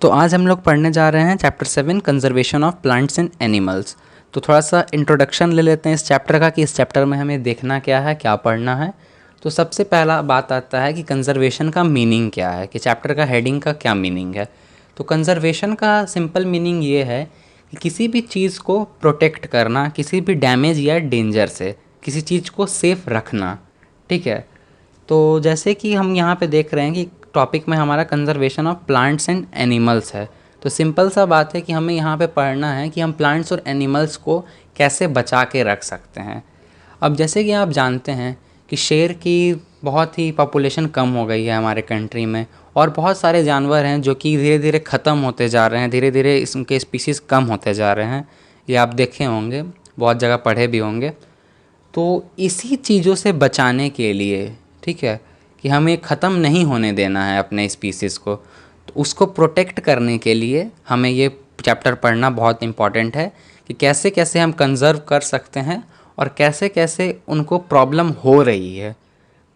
तो आज हम लोग पढ़ने जा रहे हैं chapter 7 conservation of plants and animals. तो थोड़ा सा इंट्रोडक्शन ले लेते हैं इस चैप्टर का कि इस चैप्टर में हमें देखना क्या है, क्या पढ़ना है। तो सबसे पहला बात आता है कि कंजर्वेशन का मीनिंग क्या है, कि चैप्टर का हेडिंग का क्या मीनिंग है। तो कंजर्वेशन का सिंपल मीनिंग ये है कि किसी भी चीज़ को प्रोटेक्ट करना, किसी भी डैमेज या डेंजर से किसी चीज़ को सेफ़ रखना। ठीक है, तो जैसे कि हम यहाँ पे देख रहे हैं कि टॉपिक में हमारा conservation of plants and animals है। तो सिंपल सा बात है कि हमें यहाँ पे पढ़ना है कि हम प्लांट्स और एनिमल्स को कैसे बचा के रख सकते हैं। अब जैसे कि आप जानते हैं कि शेर की बहुत ही पॉपुलेशन कम हो गई है हमारे कंट्री में, और बहुत सारे जानवर हैं जो कि धीरे धीरे ख़त्म होते जा रहे हैं, धीरे धीरे इसके स्पीसीज़ कम होते जा रहे हैं। ये आप देखे होंगे, बहुत जगह पढ़े भी होंगे। तो इसी चीज़ों से बचाने के लिए, ठीक है, कि हमें ख़त्म नहीं होने देना है अपने स्पीसीज़ को, तो उसको प्रोटेक्ट करने के लिए हमें ये चैप्टर पढ़ना बहुत इम्पॉर्टेंट है कि कैसे कैसे हम कंज़र्व कर सकते हैं और कैसे कैसे उनको प्रॉब्लम हो रही है।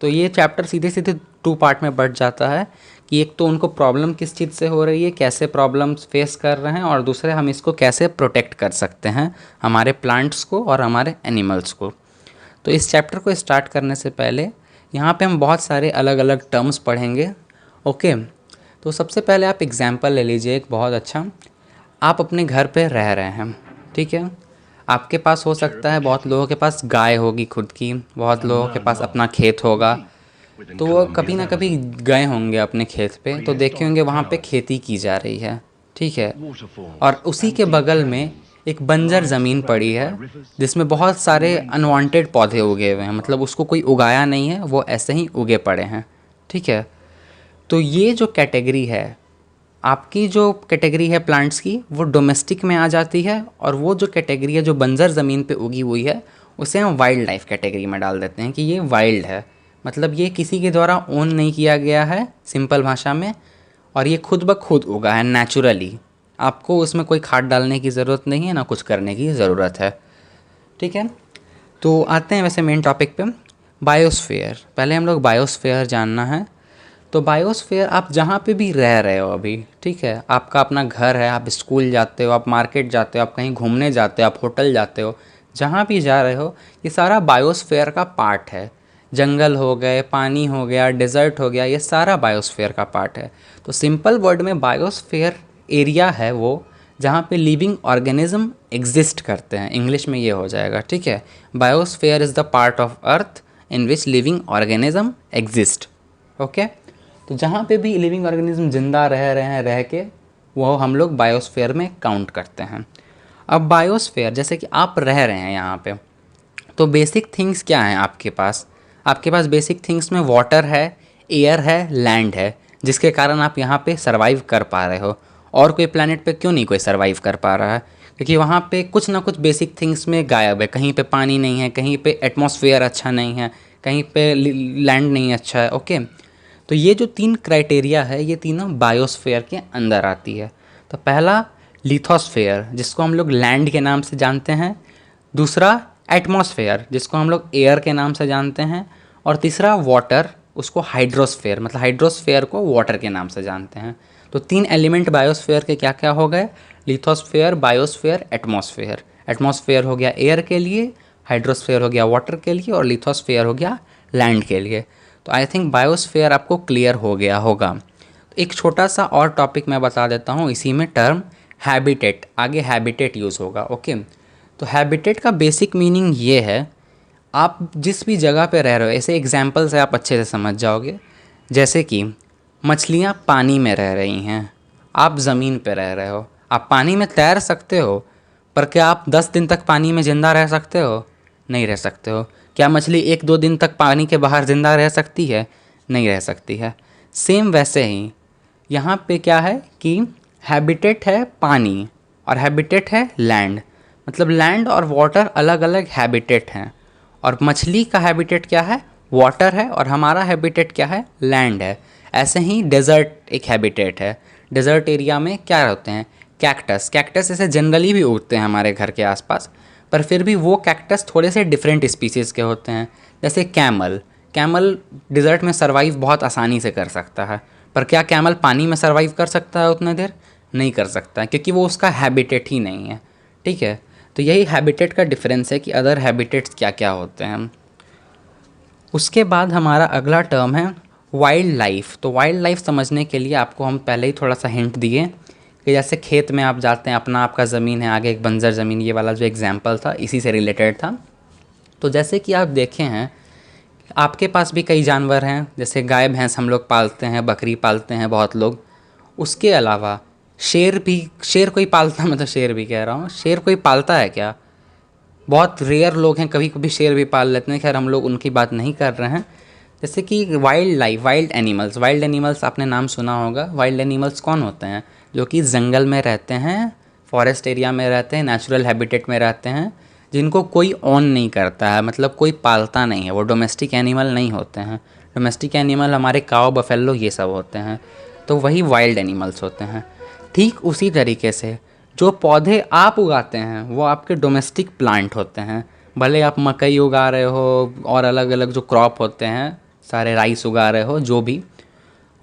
तो ये चैप्टर सीधे सीधे 2 पार्ट में बढ़ जाता है कि एक तो उनको प्रॉब्लम किस चीज़ से हो रही है, कैसे प्रॉब्लम्स फेस कर रहे हैं, और दूसरे हम इसको कैसे प्रोटेक्ट कर सकते हैं, हमारे प्लांट्स को और हमारे एनिमल्स को। तो इस चैप्टर को स्टार्ट करने से पहले यहाँ पे हम बहुत सारे अलग अलग टर्म्स पढ़ेंगे। ओके, तो सबसे पहले आप एग्जांपल ले लीजिए एक बहुत अच्छा। आप अपने घर पे रह रहे हैं, ठीक है, आपके पास हो सकता है, बहुत लोगों के पास गाय होगी खुद की, बहुत लोगों के पास अपना खेत होगा। तो वो कभी ना कभी गए होंगे अपने खेत पे, तो देखे होंगे वहाँ पे खेती की जा रही है, ठीक है, और उसी के बगल में एक बंजर ज़मीन पड़ी है जिसमें बहुत सारे अनवांटेड पौधे उगे हुए हैं, मतलब उसको कोई उगाया नहीं है, वो ऐसे ही उगे पड़े हैं। ठीक है, तो ये जो कैटेगरी है, आपकी जो कैटेगरी है प्लांट्स की, वो डोमेस्टिक में आ जाती है, और वो जो कैटेगरी है जो बंजर ज़मीन पे उगी हुई है, उसे हम वाइल्ड लाइफ कैटेगरी में डाल देते हैं कि ये वाइल्ड है, मतलब ये किसी के द्वारा ओन नहीं किया गया है, सिंपल भाषा में, और ये खुद ब खुद उगा है नेचुरली। आपको उसमें कोई खाद डालने की ज़रूरत नहीं है, ना कुछ करने की ज़रूरत है। ठीक है, तो आते हैं वैसे मेन टॉपिक पे, बायोस्फीयर। पहले हम लोग बायोस्फीयर जानना है। तो बायोस्फीयर आप जहाँ पे भी रह रहे हो अभी, ठीक है, आपका अपना घर है, आप स्कूल जाते हो, आप मार्केट जाते हो, आप कहीं घूमने जाते हो, आप होटल जाते हो, जहाँ भी जा रहे हो, ये सारा बायोस्फीयर का पार्ट है। जंगल हो गए, पानी हो गया, डेजर्ट हो गया, ये सारा बायोस्फीयर का पार्ट है। तो सिंपल वर्ड में बायोस्फीयर एरिया है वो जहाँ पे लिविंग ऑर्गेनिज्म एग्जिस्ट करते हैं, इंग्लिश में ये हो जाएगा। ठीक है, biosphere is the part of earth in which living organism exist. Okay, तो जहाँ पे भी लिविंग ऑर्गेनिज्म जिंदा रह रहे हैं, रह के, वो हम लोग बायोस्फीयर में काउंट करते हैं। अब बायोस्फीयर, जैसे कि आप रह रहे हैं यहाँ पे, तो बेसिक थिंग्स क्या हैं आपके पास? आपके पास बेसिक थिंग्स में वाटर है, एयर है, लैंड है, जिसके कारण आप यहाँ पे सरवाइव कर पा रहे हो। और कोई प्लैनेट पे क्यों नहीं कोई सरवाइव कर पा रहा है? क्योंकि वहाँ पे कुछ ना कुछ बेसिक थिंग्स में गायब है। कहीं पे पानी नहीं है, कहीं पे एटमॉस्फेयर अच्छा नहीं है, कहीं पे लैंड नहीं अच्छा है। ओके, तो ये जो 3 क्राइटेरिया है, ये तीनों बायोस्फीयर के अंदर आती है। तो पहला लिथोस्फेयर, जिसको हम लोग लैंड के नाम से जानते हैं, दूसरा एटमॉस्फेयर, जिसको हम लोग एयर के नाम से जानते हैं, और तीसरा वाटर, उसको हाइड्रोस्फेयर, मतलब हाइड्रोस्फेयर को वाटर के नाम से जानते हैं। तो 3 एलिमेंट बायोस्फेयर के क्या क्या हो गए? Lithosphere, biosphere, atmosphere. एटमॉस्फेयर हो गया एयर के लिए, हाइड्रोस्फेयर हो गया वाटर के लिए, और लिथोस्फेयर हो गया लैंड के लिए। तो आई थिंक बायोस्फेयर आपको क्लियर हो गया होगा। एक छोटा सा और टॉपिक मैं बता देता हूँ, इसी में टर्म हैबिटेट, आगे हैबिटेट यूज़ होगा। ओके, तो हैबिटेट का बेसिक मीनिंग ये है, आप जिस भी जगह पे रह रहे हो, ऐसे एग्जाम्पल से आप अच्छे से समझ जाओगे। जैसे कि मछलियाँ पानी में रह रही हैं, आप ज़मीन पे रह रहे हो। आप पानी में तैर सकते हो, पर क्या आप 10 दिन तक पानी में ज़िंदा रह सकते हो? नहीं रह सकते हो। क्या मछली 1-2 दिन तक पानी के बाहर ज़िंदा रह सकती है? नहीं रह सकती है। सेम वैसे ही यहाँ पे क्या है कि हैबिटेट है पानी और हैबिटेट है लैंड, मतलब लैंड और वाटर अलग अलग हैबिटेट हैं। और मछली का हैबिटेट क्या है? वाटर है, और हमारा हैबिटेट क्या है? लैंड है। ऐसे ही डेजर्ट एक हैबिटेट है। डेजर्ट एरिया में क्या होते हैं? कैक्टस। कैक्टस ऐसे जनरली भी उगते हैं हमारे घर के आसपास, पर फिर भी वो कैक्टस थोड़े से डिफरेंट स्पीसीज़ के होते हैं। जैसे कैमल, कैमल डिज़र्ट में सर्वाइव बहुत आसानी से कर सकता है, पर क्या कैमल पानी में सर्वाइव कर सकता है उतने देर? नहीं कर सकता है, क्योंकि वो उसका हैबिटेट ही नहीं है। ठीक है, तो यही हैबिटेट का डिफरेंस है कि अदर हैबिटेट्स क्या क्या होते हैं। उसके बाद हमारा अगला टर्म है वाइल्ड लाइफ। तो वाइल्ड लाइफ समझने के लिए आपको हम पहले ही थोड़ा सा हिंट दिए कि जैसे खेत में आप जाते हैं, अपना आपका ज़मीन है, आगे एक बंजर ज़मीन, ये वाला जो एग्जांपल था इसी से रिलेटेड था। तो जैसे कि आप देखे हैं, आपके पास भी कई जानवर हैं, जैसे गाय भैंस हम लोग पालते हैं, बकरी पालते हैं बहुत लोग। उसके अलावा शेर कोई पालता है, मैं तो शेर भी कह रहा हूँ, शेर कोई पालता है क्या? बहुत रेयर लोग हैं, कभी कभी शेर भी पाल लेते हैं, खैर हम लोग उनकी बात नहीं कर रहे हैं। जैसे कि वाइल्ड लाइफ, वाइल्ड एनिमल्स आपने नाम सुना होगा। वाइल्ड एनिमल्स कौन होते हैं? जो कि जंगल में रहते हैं, फॉरेस्ट एरिया में रहते हैं, नेचुरल हैबिटेट में रहते हैं, जिनको कोई ऑन नहीं करता है, मतलब कोई पालता नहीं है, वो डोमेस्टिक एनिमल नहीं होते हैं। डोमेस्टिक एनिमल हमारे काव, बफेलो ये सब होते हैं, तो वही वाइल्ड एनिमल्स होते हैं। ठीक उसी तरीके से जो पौधे आप उगाते हैं वो आपके डोमेस्टिक प्लांट होते हैं। भले आप मकई उगा रहे हो और अलग अलग जो क्रॉप होते हैं, सारे राइस उगा रहे हो, जो भी,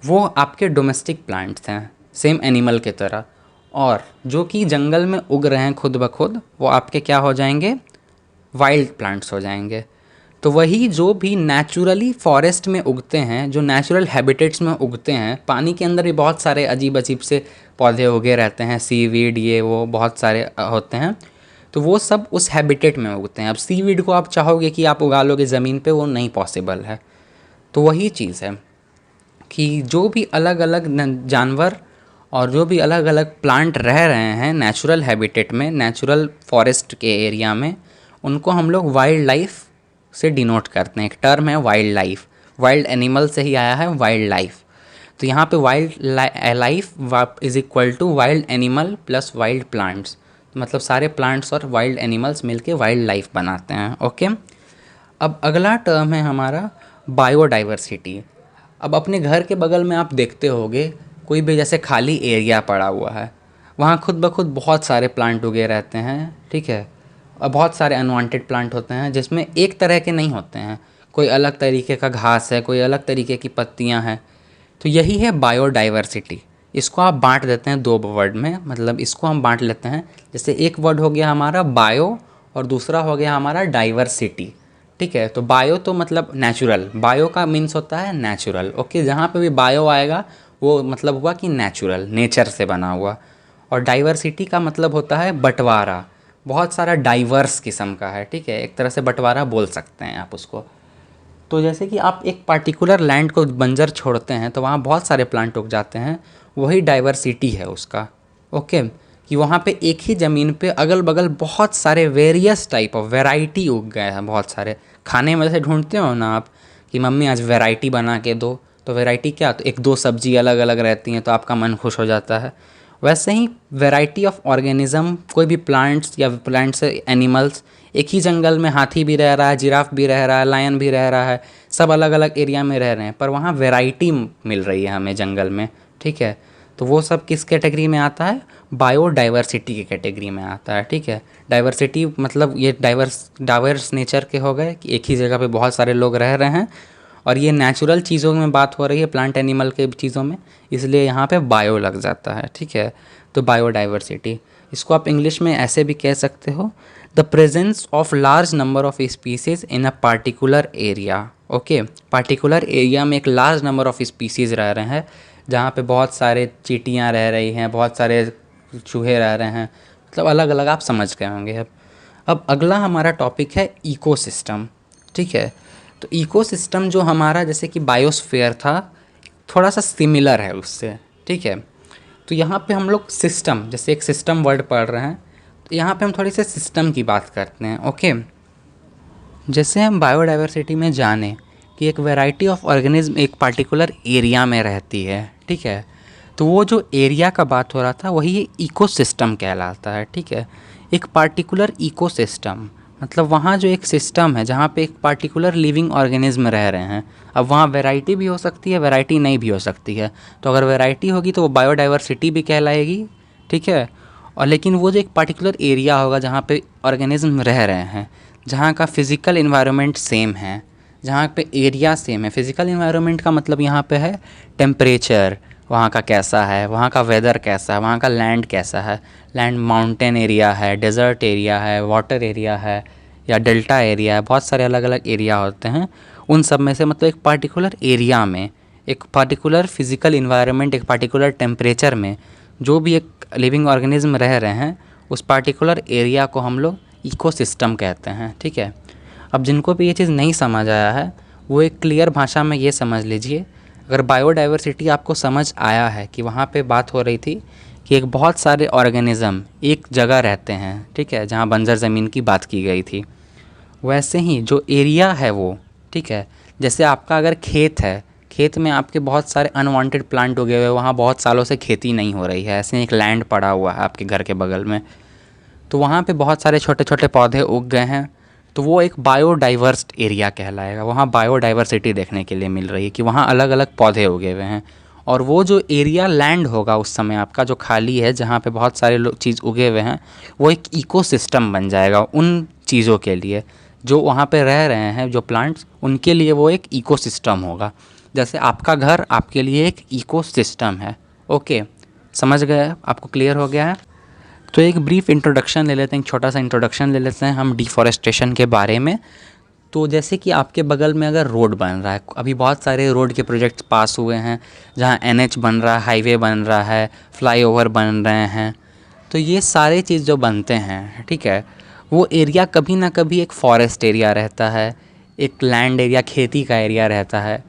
वो आपके डोमेस्टिक प्लांट्स हैं, सेम एनिमल की तरह। और जो कि जंगल में उग रहे हैं खुद ब खुद, वो आपके क्या हो जाएंगे? वाइल्ड प्लांट्स हो जाएंगे। तो वही जो भी नेचुरली फॉरेस्ट में उगते हैं, जो नेचुरल हैबिटेट्स में उगते हैं, पानी के अंदर भी बहुत सारे अजीब अजीब से पौधे उगे रहते हैं, सीवीड ये वो बहुत सारे होते हैं, तो वो सब उस हैबिटेट में उगते हैं। अब सीवीड को आप चाहोगे कि आप उगा लोगे ज़मीन पे, वो नहीं पॉसिबल है। तो वही चीज़ है कि जो भी अलग अलग जानवर और जो भी अलग अलग प्लांट रह रहे हैं नेचुरल हैबिटेट में, नेचुरल फॉरेस्ट के एरिया में, उनको हम लोग वाइल्ड लाइफ से डिनोट करते हैं। एक टर्म है वाइल्ड लाइफ, वाइल्ड एनिमल से ही आया है वाइल्ड लाइफ। तो यहाँ पे wild life is equal to wild animal plus wild plants, मतलब सारे प्लांट्स और वाइल्ड एनिमल्स मिलके वाइल्ड लाइफ बनाते हैं। ओके, अब अगला टर्म है हमारा बायोडाइवर्सिटी। अब अपने घर के बगल में आप देखते होगे कोई भी जैसे खाली एरिया पड़ा हुआ है, वहाँ खुद ब खुद बहुत सारे प्लांट उगे रहते हैं। ठीक है, और बहुत सारे अनवांटेड प्लांट होते हैं जिसमें एक तरह के नहीं होते हैं, कोई अलग तरीके का घास है, कोई अलग तरीके की पत्तियाँ हैं। तो यही है बायोडाइवर्सिटी। इसको आप बांट देते हैं दो वर्ड में, मतलब इसको हम बांट लेते हैं, जैसे एक वर्ड हो गया हमारा बायो और दूसरा हो गया हमारा डाइवर्सिटी। ठीक है, तो बायो तो मतलब नेचुरल, बायो का मीन्स होता है नेचुरल। ओके, जहाँ पे भी बायो आएगा वो मतलब हुआ कि नेचुरल, नेचर से बना हुआ। और डाइवर्सिटी का मतलब होता है बंटवारा, बहुत सारा डाइवर्स किस्म का है। ठीक है, एक तरह से बंटवारा बोल सकते हैं आप उसको। तो जैसे कि आप एक पार्टिकुलर लैंड को बंजर छोड़ते हैं तो वहाँ बहुत सारे प्लांट उग जाते हैं, वही डाइवर्सिटी है उसका। ओके, कि वहाँ पे एक ही ज़मीन पे अगल बगल बहुत सारे वेरियस टाइप ऑफ वैरायटी उग गए हैं, बहुत सारे। खाने में जैसे ढूंढते हो ना आप कि मम्मी आज वैरायटी बना के दो, तो वैरायटी क्या, तो एक दो सब्जी अलग अलग रहती हैं तो आपका मन खुश हो जाता है। वैसे ही वैरायटी ऑफ ऑर्गेनिज्म, कोई भी प्लांट्स या प्लांट्स एनिमल्स, एक ही जंगल में हाथी भी रह रहा है, जिराफ भी रह रहा है, लायन भी रह रहा है, सब अलग अलग एरिया में रह रहे हैं, पर वहाँ वैरायटी मिल रही है हमें जंगल में। ठीक है, तो वो सब किस कैटेगरी में आता है? बायोडाइवर्सिटी की कैटेगरी में आता है। ठीक है, डाइवर्सिटी मतलब ये डाइवर्स नेचर के हो गए कि एक ही जगह पे बहुत सारे लोग रह रहे हैं, और ये नेचुरल चीज़ों में बात हो रही है, प्लांट एनिमल के चीज़ों में, इसलिए यहाँ पे बायो लग जाता है। ठीक है, तो बायोडाइवर्सिटी, इसको आप इंग्लिश में ऐसे भी कह सकते हो, the presence of large number of species in a particular area. Okay, particular area में एक लार्ज नंबर ऑफ स्पीसीज़ रह रहे हैं, जहाँ पे बहुत सारे चींटियाँ रह रही हैं, बहुत सारे चूहे रह रहे हैं, मतलब अलग अलग, आप समझ गए होंगे। अब अगला हमारा टॉपिक है इकोसिस्टम। ठीक है, तो इकोसिस्टम जो हमारा जैसे कि बायोस्फीयर था, थोड़ा सा सिमिलर है उससे। ठीक है, तो यहाँ पे हम लोग सिस्टम, जैसे एक सिस्टम वर्ड पढ़ रहे हैं, तो यहाँ पे हम थोड़ी से सिस्टम की बात करते हैं। ओके, जैसे हम बायोडाइवर्सिटी में जाने कि एक वैरायटी ऑफ ऑर्गेनिज्म एक पार्टिकुलर एरिया में रहती है। ठीक है, तो वो जो एरिया का बात हो रहा था वही इकोसिस्टम कहलाता है। ठीक है, एक पार्टिकुलर इकोसिस्टम मतलब वहाँ जो एक सिस्टम है जहाँ पे एक पार्टिकुलर लिविंग ऑर्गेनिज्म रह रहे हैं। अब वहाँ वैरायटी भी हो सकती है, वैरायटी नहीं भी हो सकती है, तो अगर वैरायटी होगी तो वो बायोडाइवर्सिटी भी कहलाएगी। ठीक है, और लेकिन वो जो एक पार्टिकुलर एरिया होगा जहाँ पे ऑर्गेनिज्म रह रहे हैं, जहाँ का फिज़िकल इन्वायरमेंट सेम है, जहाँ पे एरिया सेम है। फिज़िकल इन्वायरमेंट का मतलब यहाँ पे है टेम्परेचर, वहाँ का कैसा है, वहाँ का वेदर कैसा है, वहाँ का लैंड कैसा है, लैंड माउंटेन एरिया है, डेज़र्ट एरिया है, वाटर एरिया है या डेल्टा एरिया है, बहुत सारे अलग अलग एरिया होते हैं। उन सब में से मतलब एक पर्टिकुलर एरिया में, एक पर्टिकुलर फिज़िकल इन्वायरमेंट, एक पर्टिकुलर टेम्परेचर में जो भी एक लिविंग ऑर्गेनिज्म रह रहे हैं, उस पर्टिकुलर एरिया को हम लोग इकोसिस्टम कहते हैं। ठीक है, अब जिनको भी ये चीज़ नहीं समझ आया है वो एक क्लियर भाषा में ये समझ लीजिए, अगर बायोडाइवर्सिटी आपको समझ आया है कि वहाँ पे बात हो रही थी कि एक बहुत सारे ऑर्गेनिज़म एक जगह रहते हैं, ठीक है, जहाँ बंजर ज़मीन की बात की गई थी, वैसे ही जो एरिया है वो, ठीक है, जैसे आपका अगर खेत है, खेत में आपके बहुत सारे अनवांटेड प्लांट उगे हुए, वहाँ बहुत सालों से खेती नहीं हो रही है, ऐसे एक लैंड पड़ा हुआ है आपके घर के बगल में, तो वहाँ पे बहुत सारे छोटे छोटे पौधे उग गए हैं, तो वो एक बायोडाइवर्स एरिया कहलाएगा। वहाँ बायोडाइवर्सिटी देखने के लिए मिल रही है कि वहाँ अलग अलग पौधे उगे हुए हैं। और वो जो एरिया लैंड होगा उस समय आपका जो खाली है, जहाँ पे बहुत सारे चीज़ उगे हुए हैं, वो एक इकोसिस्टम बन जाएगा उन चीज़ों के लिए जो वहाँ पे रह रहे हैं, जो प्लांट्स, उनके लिए वो एक इकोसिस्टम होगा। जैसे आपका घर आपके लिए एक इकोसिस्टम है। ओके, समझ गए? आपको क्लियर हो गया है? तो एक ब्रीफ इंट्रोडक्शन ले लेते हैं, एक छोटा सा इंट्रोडक्शन ले लेते हैं हम डिफॉरेस्टेशन के बारे में। तो जैसे कि आपके बगल में अगर रोड बन रहा है, अभी बहुत सारे रोड के प्रोजेक्ट्स पास हुए हैं, जहाँ एनएच बन रहा है, हाईवे बन रहा है, फ्लाईओवर बन रहे हैं, तो ये सारे चीज़ जो बनते हैं, ठीक है, वो एरिया कभी ना कभी एक फॉरेस्ट एरिया रहता है, एक लैंड एरिया, खेती का एरिया रहता है।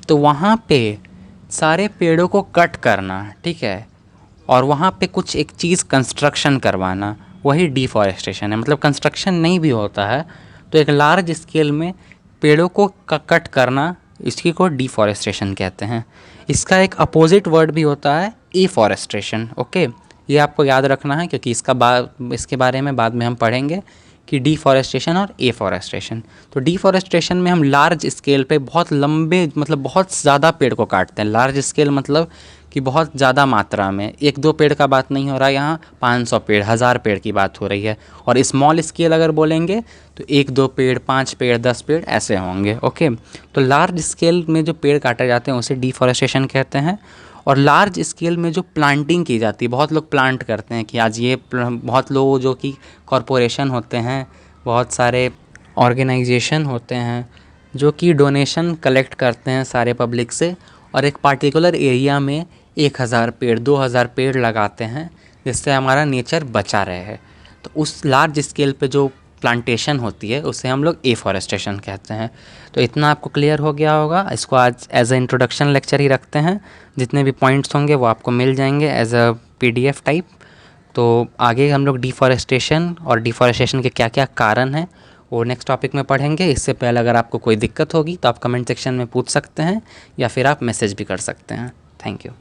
तो वहाँ पे सारे पेड़ों को कट करना, ठीक है, और वहाँ पे कुछ एक चीज़ कंस्ट्रक्शन करवाना, वही डिफॉरेस्टेशन है। मतलब कंस्ट्रक्शन नहीं भी होता है तो एक लार्ज स्केल में पेड़ों को कट करना, इसकी को डिफॉरेस्टेशन कहते हैं। इसका एक अपोजिट वर्ड भी होता है एफॉरेस्टेशन। ओके, ये आपको याद रखना है क्योंकि इसके बारे में बाद में हम पढ़ेंगे कि डिफॉरेस्टेशन और एफॉरेस्टेशन। तो डिफॉरेस्टेशन में हम लार्ज स्केल पे बहुत लंबे, मतलब बहुत ज़्यादा पेड़ को काटते हैं। लार्ज स्केल मतलब कि बहुत ज़्यादा मात्रा में, एक दो पेड़ का बात नहीं हो रहा है, यहाँ 500 पेड़, 1000 पेड़ की बात हो रही है। और स्मॉल स्केल अगर बोलेंगे तो एक दो पेड़, 5 पेड़, 10 पेड़ ऐसे होंगे। ओके, तो लार्ज स्केल में जो पेड़ काटे जाते हैं उसे डिफॉरेस्टेशन कहते हैं। और लार्ज स्केल में जो प्लांटिंग की जाती है, बहुत लोग प्लांट करते हैं कि आज ये बहुत लोग जो कि कॉरपोरेशन होते हैं, बहुत सारे ऑर्गेनाइजेशन होते हैं जो कि डोनेशन कलेक्ट करते हैं सारे पब्लिक से, और एक पार्टिकुलर एरिया में 1000 पेड़, 2000 पेड़ लगाते हैं जिससे हमारा नेचर बचा रहे। तो उस लार्ज स्केल पे जो प्लांटेशन होती है उसे हम लोग एफॉरेस्टेशन कहते हैं। तो इतना आपको क्लियर हो गया होगा। इसको आज एज अ इंट्रोडक्शन लेक्चर ही रखते हैं, जितने भी पॉइंट्स होंगे वो आपको मिल जाएंगे एज अ PDF टाइप। तो आगे हम लोग डिफॉरेस्टेशन और डिफॉरेस्टेशन के क्या क्या कारण हैं वो नेक्स्ट टॉपिक में पढ़ेंगे। इससे पहले अगर आपको कोई दिक्कत होगी तो आप कमेंट सेक्शन में पूछ सकते हैं या फिर आप मैसेज भी कर सकते हैं। Thank you.